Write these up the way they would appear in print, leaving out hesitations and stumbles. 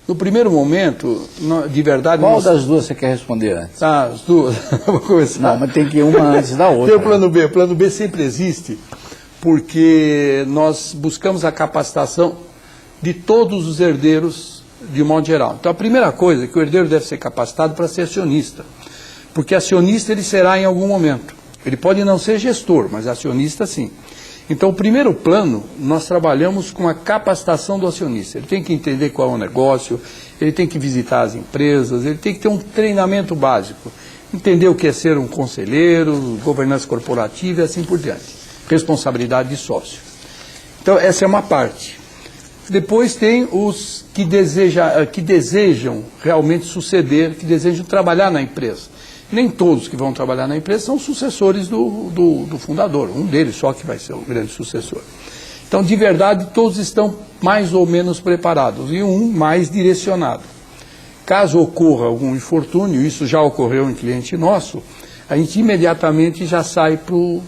No primeiro momento, de verdade... Qual das duas você quer responder antes? As duas. Vou começar. Não, mas tem que ir uma antes da outra. Tem o plano B. O plano B sempre existe, porque nós buscamos a capacitação de todos os herdeiros de um modo geral. Então, a primeira coisa é que o herdeiro deve ser capacitado para ser acionista, porque acionista ele será em algum momento. Ele pode não ser gestor, mas acionista sim. Então, o primeiro plano, nós trabalhamos com a capacitação do acionista. Ele tem que entender qual é o negócio, ele tem que visitar as empresas, ele tem que ter um treinamento básico. Entender o que é ser um conselheiro, governança corporativa e assim por diante. Responsabilidade de sócio. Então, essa é uma parte. Depois tem os que desejam realmente suceder, que desejam trabalhar na empresa. Nem todos que vão trabalhar na empresa são sucessores do fundador, um deles só que vai ser o grande sucessor. Então, de verdade, todos estão mais ou menos preparados e um mais direcionado. Caso ocorra algum infortúnio, isso já ocorreu em cliente nosso, a gente imediatamente já sai para o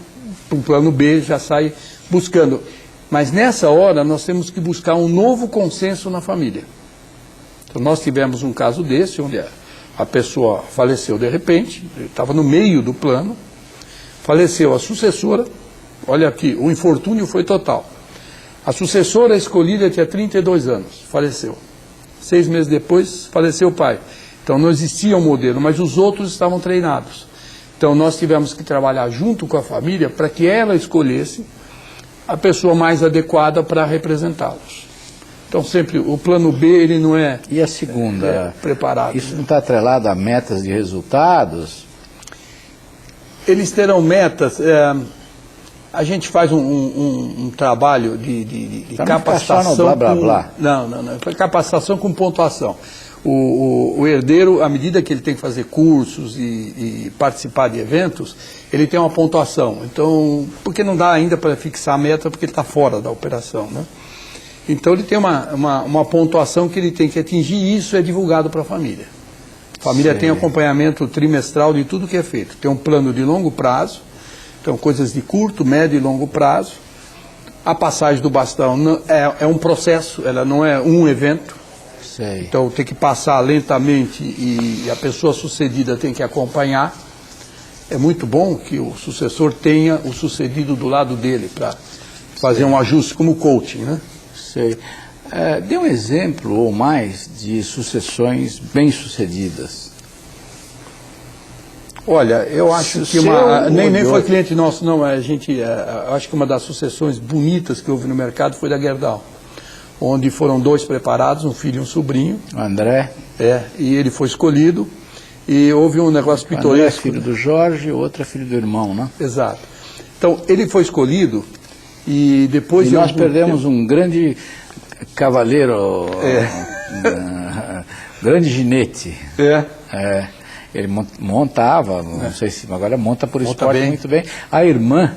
plano B, já sai buscando. Mas nessa hora nós temos que buscar um novo consenso na família. Então, nós tivemos um caso desse, onde a pessoa faleceu de repente, estava no meio do plano, faleceu a sucessora, olha aqui, o infortúnio foi total. A sucessora escolhida tinha 32 anos, faleceu. 6 meses depois, faleceu o pai. Então não existia um modelo, mas os outros estavam treinados. Então nós tivemos que trabalhar junto com a família para que ela escolhesse a pessoa mais adequada para representá-los. Então, sempre, o plano B, ele não é... E a segunda? Preparado. Isso não está atrelado a metas de resultados? Eles terão metas. A gente faz um trabalho de capacitação... Blá, blá, blá. Não. Foi capacitação com pontuação. O herdeiro, à medida que ele tem que fazer cursos e participar de eventos, ele tem uma pontuação. Então, porque não dá ainda para fixar a meta, porque ele está fora da operação, né? Então ele tem uma pontuação que ele tem que atingir e isso é divulgado para a família. A família tem acompanhamento trimestral de tudo que é feito. Tem um plano de longo prazo, então coisas de curto, médio e longo prazo. A passagem do bastão é um processo, ela não é um evento. Sei. Então tem que passar lentamente e a pessoa sucedida tem que acompanhar. É muito bom que o sucessor tenha o sucedido do lado dele para fazer um ajuste como coaching, né? Sei. Dê um exemplo ou mais de sucessões bem-sucedidas. Olha, eu acho que nem foi cliente nosso, não. Acho que uma das sucessões bonitas que houve no mercado foi da Gerdau, onde foram 2 preparados, um filho e um sobrinho. O André. E ele foi escolhido e houve um negócio pitoresco. André é filho do Jorge, o outro é filho do irmão, né? Exato. Então, ele foi escolhido e depois... E nós perdemos um grande cavaleiro, grande ginete. Ele montava, não sei se agora monta por esporte muito bem. A irmã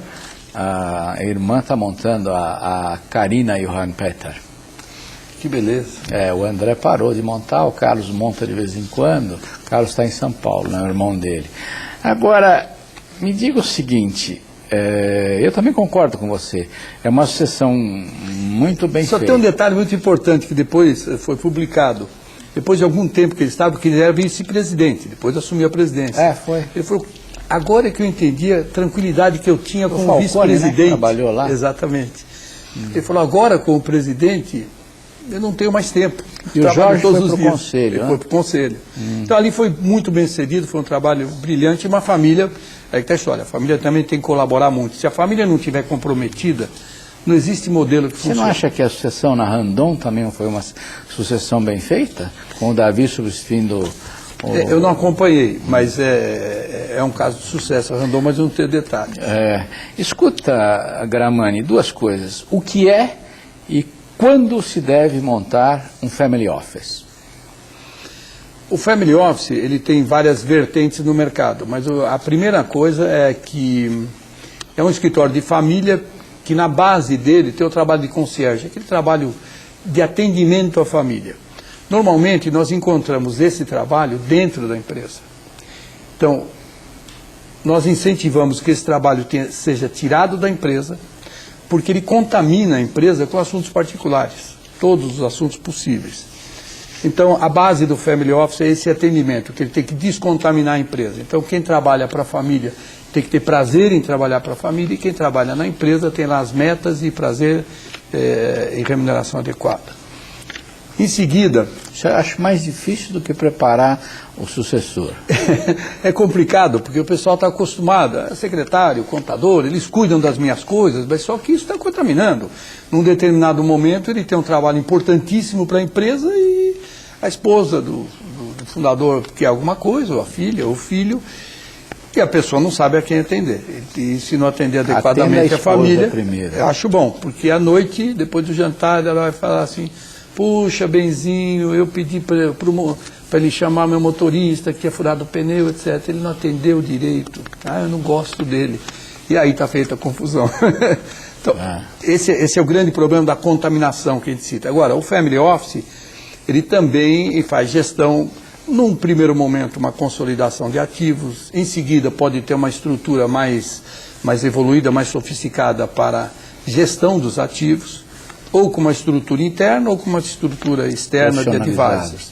está montando, a Karina Johan Peter. Que beleza. O André parou de montar, o Carlos monta de vez em quando. O Carlos está em São Paulo, né, o irmão dele. Agora, me diga o seguinte, eu também concordo com você, é uma sucessão muito bem feita. Só tem um detalhe muito importante que depois foi publicado. Depois de algum tempo que ele estava, porque ele era vice-presidente, depois assumiu a presidência. Foi. Ele falou, agora é que eu entendi a tranquilidade que eu tinha com o vice-presidente. Né, trabalhou lá. Exatamente. Ele falou, agora com o presidente, eu não tenho mais tempo. E o Jorge foi para o conselho. Ele foi para o conselho. Então ali foi muito bem sucedido, foi um trabalho brilhante, uma família, é que tá a história, a família também tem que colaborar muito. Se a família não estiver comprometida, não existe modelo que funcione. Você não acha que a sucessão na Randon também foi uma sucessão bem feita? Com o Davi substituindo eu não acompanhei, mas é um caso de sucesso a Randon, mas eu não tenho detalhe. Escuta, Gramani, 2 coisas. O que é e quando se deve montar um family office? O family office, ele tem várias vertentes no mercado, mas a primeira coisa é que é um escritório de família que na base dele tem o trabalho de concierge, aquele trabalho de atendimento à família. Normalmente nós encontramos esse trabalho dentro da empresa. Então, nós incentivamos que esse trabalho seja tirado da empresa, porque ele contamina a empresa com assuntos particulares, todos os assuntos possíveis. Então, a base do Family Office é esse atendimento, que ele tem que descontaminar a empresa. Então, quem trabalha para a família tem que ter prazer em trabalhar para a família, e quem trabalha na empresa tem lá as metas e prazer e remuneração adequada. Em seguida... Isso eu acho mais difícil do que preparar o sucessor. É complicado, porque o pessoal está acostumado, secretário, contador, eles cuidam das minhas coisas, mas só que isso está contaminando. Num determinado momento ele tem um trabalho importantíssimo para a empresa e a esposa do fundador quer alguma coisa, ou a filha, ou o filho, e a pessoa não sabe a quem atender. E se não atender adequadamente a família, primeiro. Eu acho bom, porque à noite, depois do jantar, ela vai falar assim: puxa, benzinho, eu pedi para ele chamar meu motorista que tinha furado o pneu, etc. Ele não atendeu direito. Ah, eu não gosto dele. E aí está feita a confusão. Então, esse é o grande problema da contaminação que a gente cita. Agora, o Family Office, ele também faz gestão, num primeiro momento, uma consolidação de ativos, em seguida pode ter uma estrutura mais evoluída, mais sofisticada para gestão dos ativos, ou com uma estrutura interna ou com uma estrutura externa de advisors.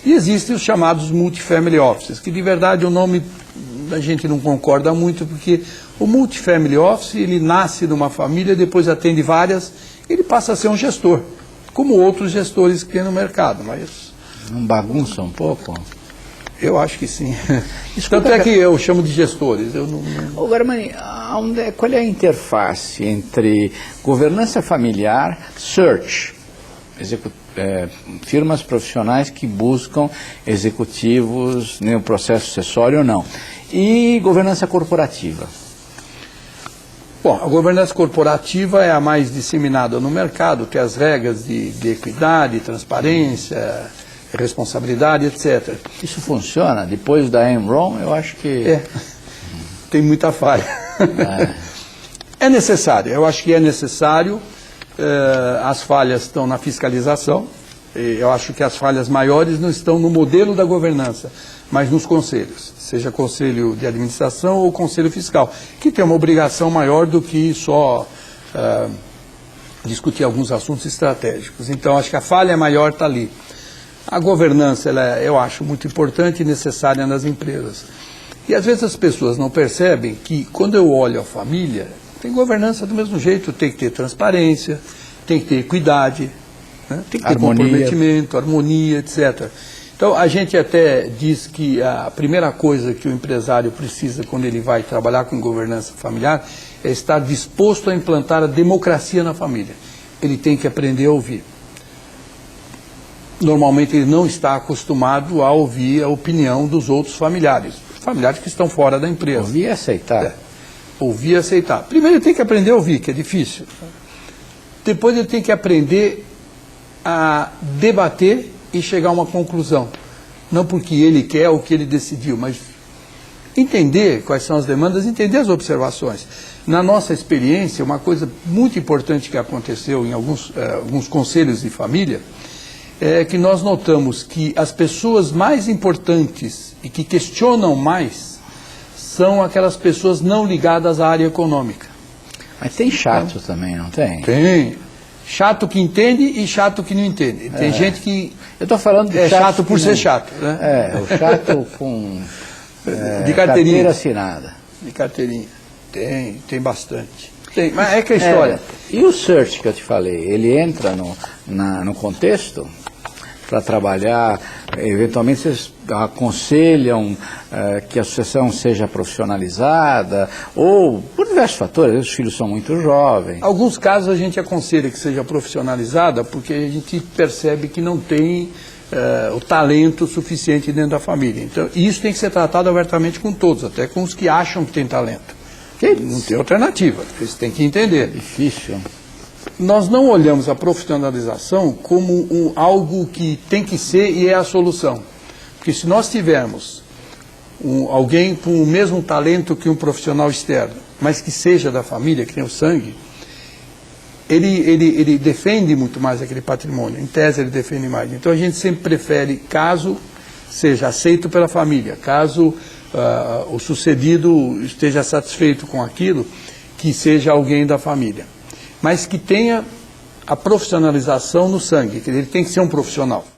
E existem os chamados multifamily offices, que de verdade o nome a gente não concorda muito, porque o multifamily office, ele nasce numa família, depois atende várias, ele passa a ser um gestor, como outros gestores que tem no mercado. Mas não bagunça um pouco? Eu acho que sim. Tanto é que eu chamo de gestores. Agora, qual é a interface entre governança familiar, search, firmas profissionais que buscam executivos no processo sucessório ou não, e governança corporativa? Bom, a governança corporativa é a mais disseminada no mercado, tem as regras de equidade, transparência, responsabilidade, etc. Isso funciona? Depois da Enron, eu acho que... tem muita falha. É necessário, eu acho que é necessário. As falhas estão na fiscalização. Eu acho que as falhas maiores não estão no modelo da governança, mas nos conselhos, seja conselho de administração ou conselho fiscal, que tem uma obrigação maior do que só discutir alguns assuntos estratégicos. Então, acho que a falha maior está ali. A governança, eu acho muito importante e necessária nas empresas. E às vezes as pessoas não percebem que quando eu olho a família, tem governança do mesmo jeito, tem que ter transparência, tem que ter equidade, né? Tem que ter comprometimento, harmonia, etc. Então a gente até diz que a primeira coisa que o empresário precisa quando ele vai trabalhar com governança familiar é estar disposto a implantar a democracia na família. Ele tem que aprender a ouvir. Normalmente ele não está acostumado a ouvir a opinião dos outros familiares que estão fora da empresa. Ouvir e aceitar. Ouvir e aceitar. Primeiro ele tem que aprender a ouvir, que é difícil. Depois ele tem que aprender a debater e chegar a uma conclusão. Não porque ele quer ou que ele decidiu, mas entender quais são as demandas, entender as observações. Na nossa experiência, uma coisa muito importante que aconteceu em alguns conselhos de família, é que nós notamos que as pessoas mais importantes e que questionam mais são aquelas pessoas não ligadas à área econômica. Mas tem chato também, não tem? Tem. Chato que entende e chato que não entende. Tem gente que eu estou falando de chato por ser chato. Né? O chato com de carteirinha. Carteira assinada. De carteirinha. Tem bastante. Tem, mas é que a história... E o search que eu te falei, ele entra no contexto para trabalhar, eventualmente vocês aconselham que a sucessão seja profissionalizada, ou por diversos fatores, os filhos são muito jovens. Alguns casos a gente aconselha que seja profissionalizada, porque a gente percebe que não tem o talento suficiente dentro da família. Então, isso tem que ser tratado abertamente com todos, até com os que acham que tem talento. Não tem alternativa, eles têm que entender. É difícil. Nós não olhamos a profissionalização como algo que tem que ser e é a solução. Porque se nós tivermos alguém com o mesmo talento que um profissional externo, mas que seja da família, que tem o sangue, ele defende muito mais aquele patrimônio. Em tese, ele defende mais. Então, a gente sempre prefere, caso seja aceito pela família, caso o sucedido esteja satisfeito com aquilo, que seja alguém da família. Mas que tenha a profissionalização no sangue, que ele tem que ser um profissional.